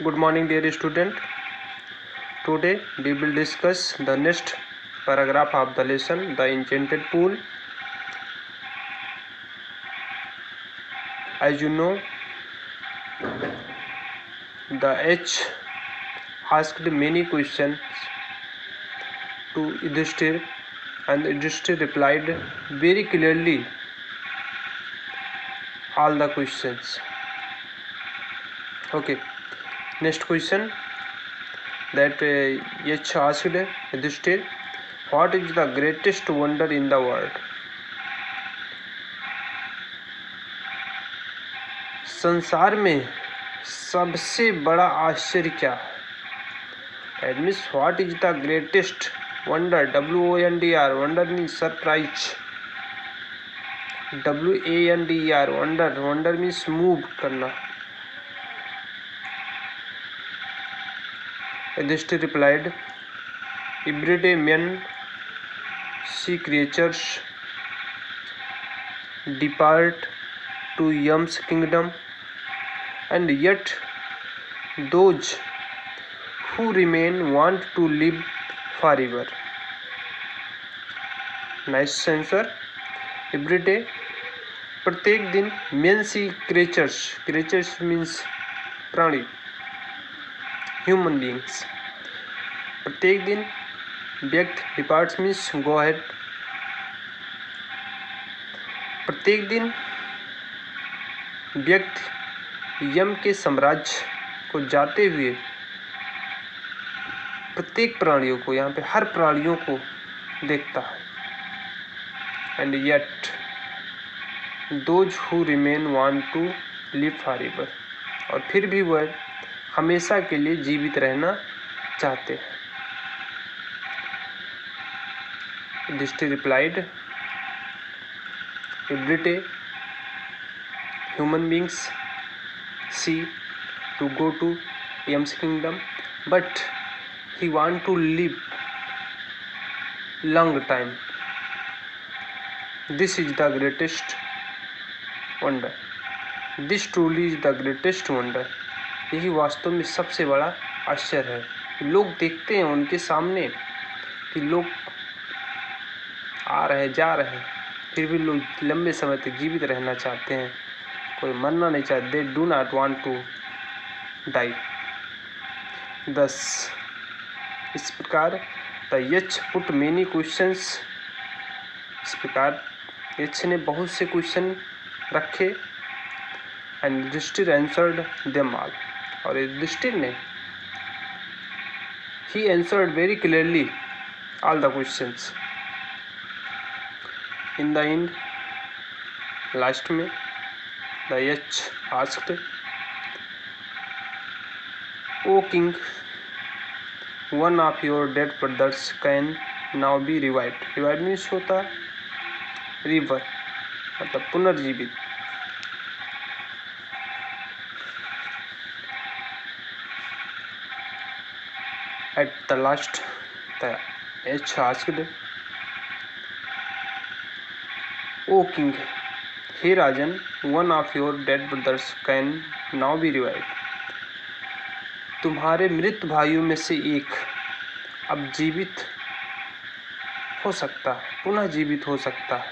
Good morning, dear student. Today we will discuss the next paragraph of the lesson, the enchanted pool. As you know, the H asked many questions to Yudhishthir, and Yudhishthir replied very clearly all the questions. Okay, next question that H asked Yudhishthir, what is the greatest wonder in the world? संसार में सबसे बड़ा आश्चर्य क्या है? That means what is the greatest wonder? WONDR, wonder means surprise. WANDER, wonder, wonder means move करना. Yudhishthir replied, everyday men see creatures depart to Yam's kingdom, and yet those who remain want to live forever. Nice answer. Every day, प्रत्येक दिन men see creatures, creatures means प्राणी, human beings. प्रत्येक दिन व्यक्ति departs means go ahead. प्रत्येक दिन व्यक्ति यम के साम्राज्य को जाते हुए प्रत्येक प्राणियों को, यहाँ पे हर प्राणियों को देखता है. And yet those who remain want to live forever, और फिर भी वह हमेशा के लिए जीवित रहना चाहते हैं. Yudhishthir replied, every day human beings see to go to Yam's kingdom, but he want to live long time. This is the greatest wonder. This truly is the greatest wonder. यही वास्तव में सबसे बड़ा आश्चर्य है. लोग देखते हैं उनके सामने कि लोग आ रहे जा रहे हैं, फिर भी लोग लंबे समय तक जीवित रहना चाहते हैं, कोई मरना नहीं चाहते. They do not want to die. Thus इस प्रकार the Yaksha put many questions, इस प्रकार यच ने बहुत से क्वेश्चन रखे. And Yudhishthir answered them all, और युधिष्ठिर ने ही answered very clearly all the questions. In the end, last में the H asked, O king, one of your dead brothers can now be revived. Revived means होता river, मतलब पुनर्जीवित. At the last, the H asked, O king, हे राजन, one of your dead brothers can now be revived. तुम्हारे मृत भाइयों में से एक अब जीवित हो सकता है, पुनः जीवित हो सकता है.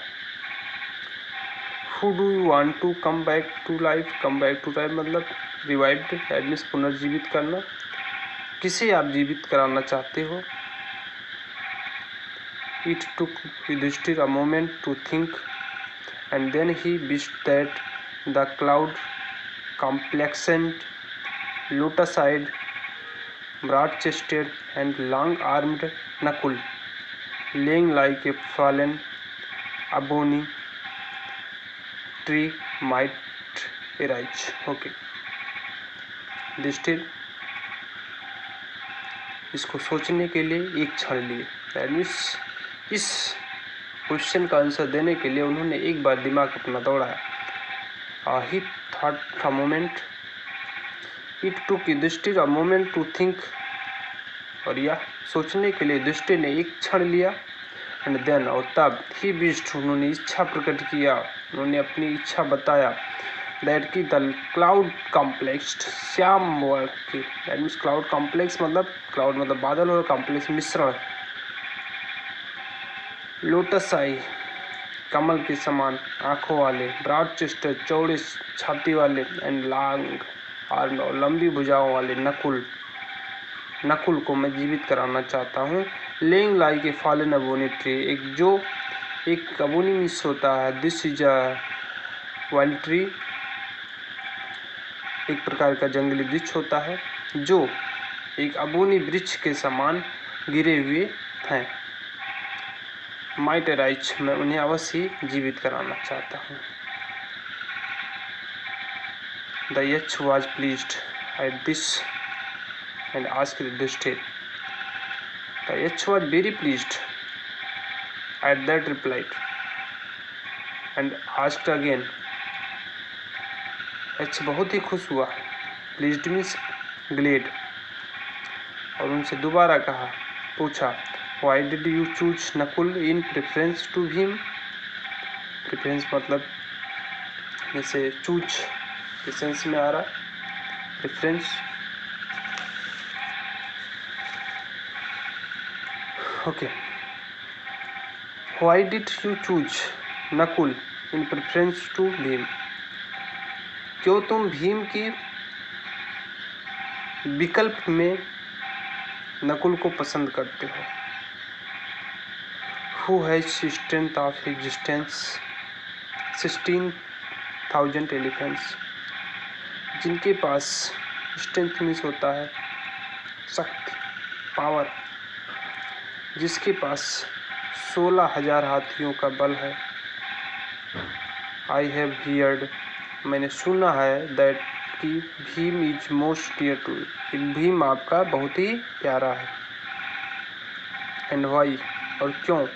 Who do you want to come back to life? Come back to life मतलब रिवाइव्ड, दैट मीन्स पुनर्जीवित करना. किसे आप जीवित कराना चाहते हो? It took Yudhishthir a moment to think, and then he wished that the cloud complexioned, lotus-eyed, broad-chested and long-armed Nakul, laying like a fallen ebony tree, might arise. Okay, Yudhishthir इसको सोचने के लिए एक क्षण लिए. दैट मीन्स इस क्वेश्चन का answer देने के लिए उन्होंने एक बार दिमाग अपना दौड़ाया. He thought a moment, it took Yudhishthir a moment to think, और यह सोचने के लिए युधिष्ठिर ने एक क्षण लिया. एंड देन, और तब ही विश्ड, उन्होंने इच्छा प्रकट किया, उन्होंने अपनी इच्छा बताया दैट की द क्लाउड कॉम्प्लेक्स श्याम वर्ग की, दैट मीन्स क्लाउड कॉम्प्लेक्स मतलब क्लाउड मतलब बादल और कॉम्प्लेक्स मिश्रण। लोटस आई कमल के समान आंखों वाले, ब्रॉड चेस्टर चौड़े छाती वाले, एंड लॉन्ग आर्म और लंबी भुजाओं वाले नकुल को मैं जीवित कराना चाहता हूँ। लेइंग लाई के फॉलन अबोनी ट्री, एक अबोनी मिस होता है। This is a wild tree, एक प्रकार का जंगली वृक्ष होता है जो एक अबोनी वृक्ष के समान गिरे हुए हैं। माइट राइच, मैं उन्हें अवश्य ही जीवित कराना चाहता हूँ। The Yaksha was pleased at this and asked to stay. The Yaksha was very pleased at that replied and asked again. Yaksha बहुत ही खुश हुआ, प्लीज्ड मीन्स ग्लेड, और उनसे दोबारा पूछा, Why did you choose Nakul in preference to Bhim? Preference मतलब जैसे चूज के सेंस में आ रहा, preference. Okay, Why did you choose Nakul in preference to Bhim? क्यों तुम भीम की विकल्प में नकुल को पसंद करते हो? Who has strength of existence 16,000 elephants, जिनके पास स्ट्रेंथ मीन्स होता है शक्ति, पावर, जिसके पास 16,000 हाथियों का बल है। आई हैव हियर्ड, मैंने सुना है, दैट कि Bhim is most dear to, Bhim आपका बहुत ही प्यारा है। एंड वाई, और क्यों?